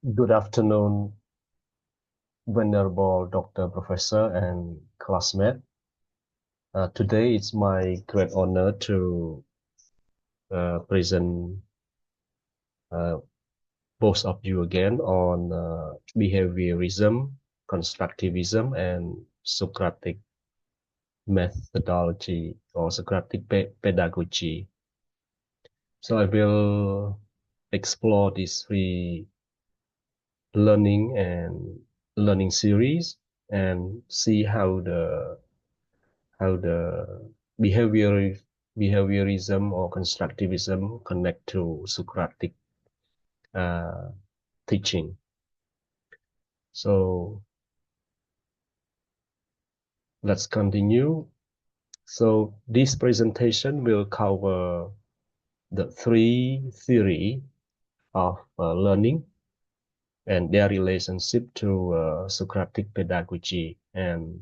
Good afternoon, Venerable Dr. Professor and classmate. Today it's my great honor to present uh, both of you again on behaviorism, constructivism, and Socratic methodology or Socratic pedagogy. So I will explore these three learning series and see how the behavior behaviorism or constructivism connect to Socratic uh, teaching. So let's continue. So this presentation will cover the three theory of learning and their relationship to Socratic pedagogy and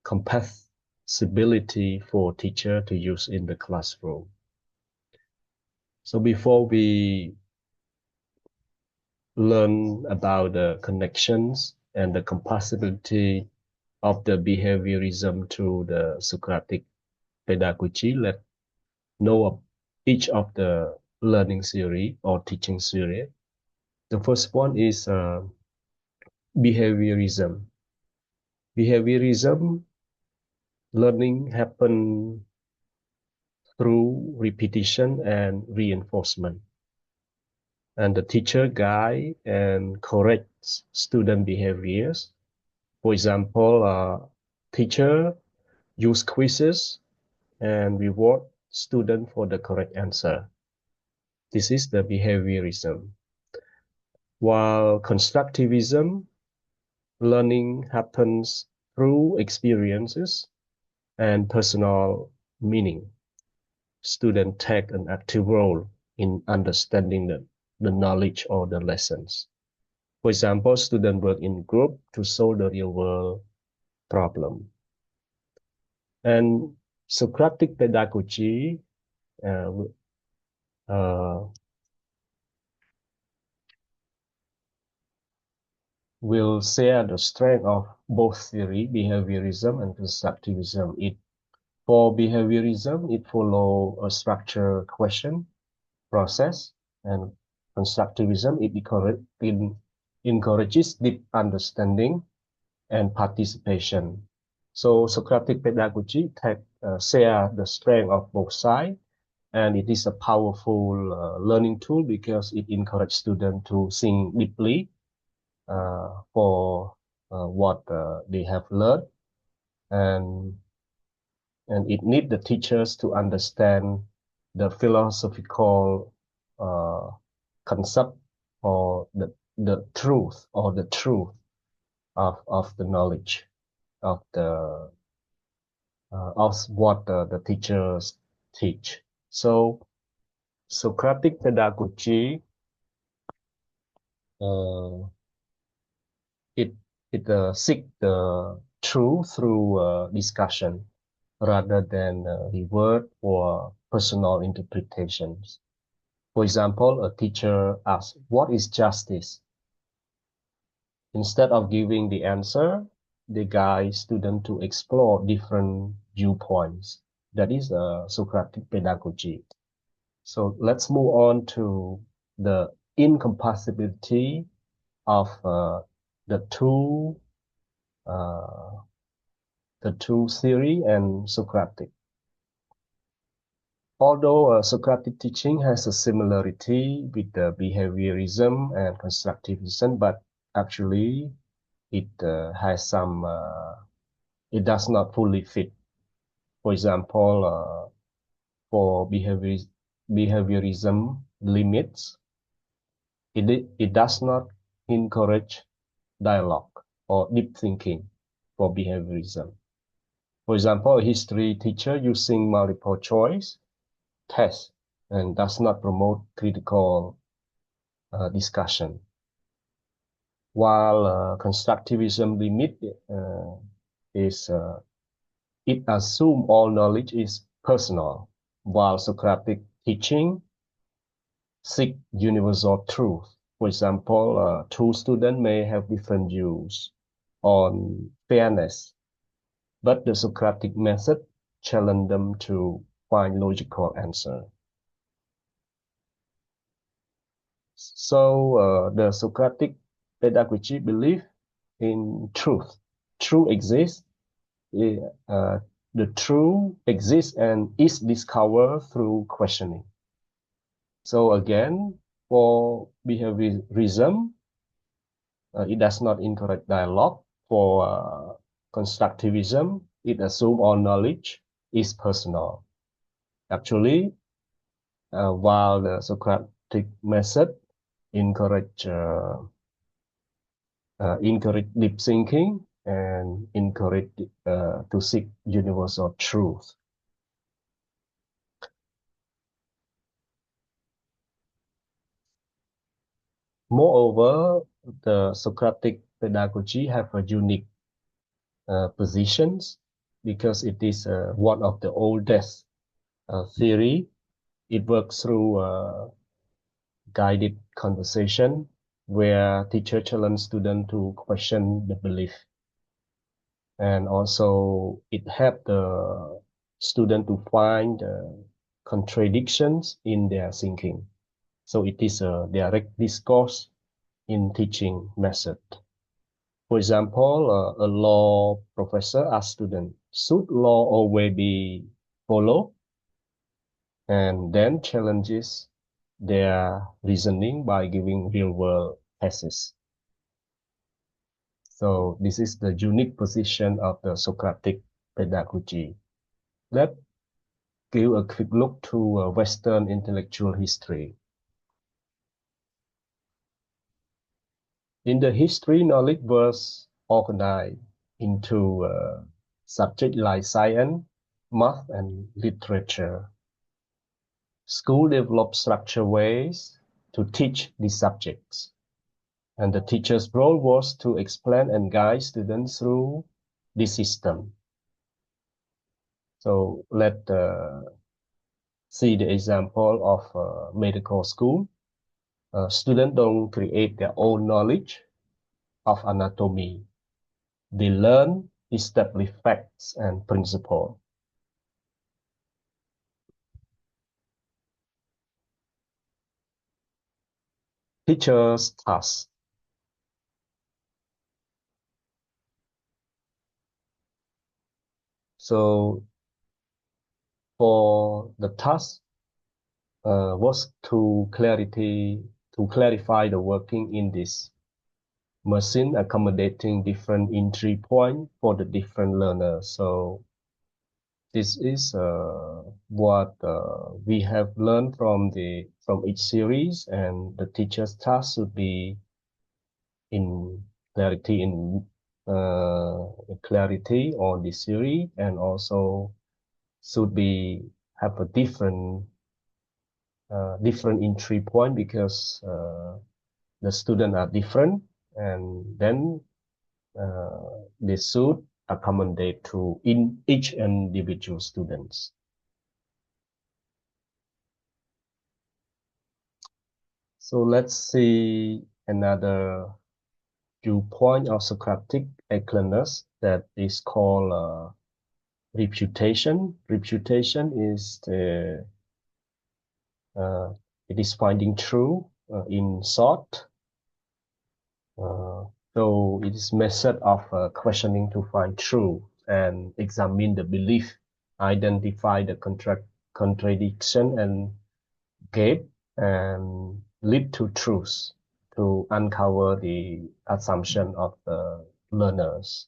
compatibility for teacher to use in the classroom. So before we learn about the connections and the compatibility of the behaviorism to the Socratic pedagogy, let's know of each of the learning series or teaching series. The first one is behaviorism. Behaviorism learning happen through repetition and reinforcement. And the teacher guide and corrects student behaviors. For example, teacher use quizzes and reward student for the correct answer. This is the behaviorism. While constructivism, learning happens through experiences and personal meaning. Students take an active role in understanding the knowledge or the lessons. For example, students work in group to solve the real world problem. And Socratic pedagogy uh, uh, will share the strength of both theory, behaviorism and constructivism. For behaviorism, it follows a structured question process, and constructivism, it encourages deep understanding and participation. So Socratic pedagogy share the strength of both sides, and it is a powerful learning tool because it encourages students to think deeply for what they have learned, and it needs the teachers to understand the philosophical uh, concept or the truth of the knowledge of what the teachers teach. So Socratic pedagogy uh, it seek the truth through discussion rather than reward or personal interpretations. For example, a teacher asks, "What is justice?" Instead of giving the answer, they guide students to explore different viewpoints. That is Socratic pedagogy. So let's move on to the incompatibility of the two uh, theory and Socratic. Although Socratic teaching has a similarity with the behaviorism and constructivism, but actually it has some, it does not fully fit. For example, for behaviorism limits, it does not encourage dialogue or deep thinking for behaviorism. For example, a history teacher using multiple choice tests and does not promote critical discussion. While constructivism limit is it assumes all knowledge is personal, while Socratic teaching seek universal truth. For example, two students may have different views on fairness, but the Socratic method challenged them to find logical answer. So the Socratic pedagogy believe in truth. Truth exists. The truth exists and is discovered through questioning. So again, for behaviorism, it does not encourage dialogue. For constructivism, it assumes all knowledge is personal. Actually, while the Socratic method encourage deep thinking and encourage to seek universal truth. Moreover, the Socratic pedagogy have a unique positions because it is one of the oldest theory. It works through guided conversation where teacher challenge student to question the belief. And also it help the student to find contradictions in their thinking. So it is a direct discourse in teaching method. For example, a law professor asks students, should law always be followed? And then challenges their reasoning by giving real-world cases. So this is the unique position of the Socratic pedagogy. Let's give a quick look to Western intellectual history. In the history, knowledge was organized into subjects like science, math, and literature. School developed structured ways to teach these subjects. And the teacher's role was to explain and guide students through this system. So let's see the example of medical school. Students don't create their own knowledge of anatomy. They learn established facts and principles. Teacher's task. So for the task was to clarify the working in this machine, accommodating different entry point for the different learners. So this is what we have learned from each series, and the teacher's task should be in clarity on the series, and also should be have a different entry point because the students are different, and then they should accommodate to in each individual students. So let's see another viewpoint of Socratic awareness that is called reputation. Reputation is it is finding true in thought. So it is method of questioning to find truth and examine the belief, identify the contradiction and gap, and lead to truth to uncover the assumption of the learners.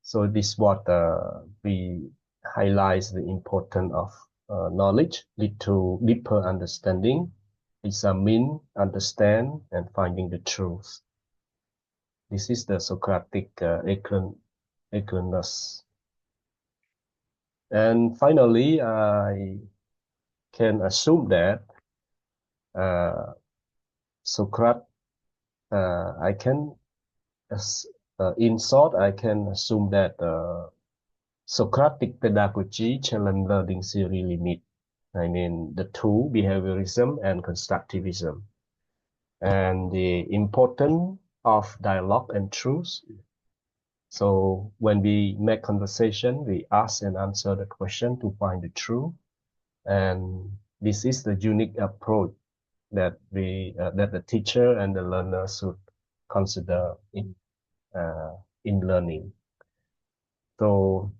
So this is what we highlights the importance of knowledge, lead to deeper understanding, examine, understand, and finding the truth. This is the Socratic awareness. And finally, I can assume that Socrates, I can, in short, I can assume that Socratic pedagogy challenge learning theory limit I mean, the two, behaviorism and constructivism, and the importance of dialogue and truth. So when we make conversation, we ask and answer the question to find the truth. And this is the unique approach that that the teacher and the learner should consider in learning. So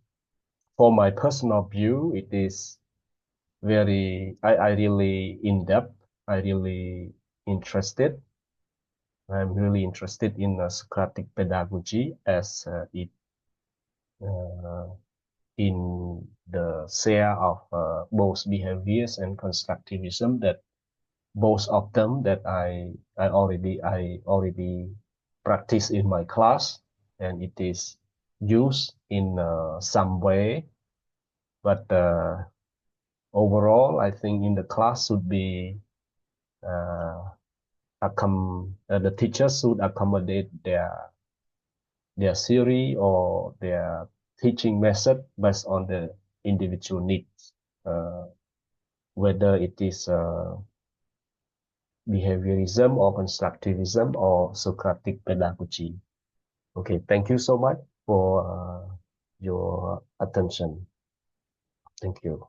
for my personal view, it is I really in depth. I really interested. I'm really interested in Socratic pedagogy as it uh, in the share of both behaviors and constructivism, that both of them that I already practice in my class, and it is used in some way, but overall I think in the class should be uh, the teachers should accommodate their theory or their teaching method based on the individual needs, uh, whether it is behaviorism or constructivism or Socratic pedagogy. Okay, thank you so much for your attention. Thank you.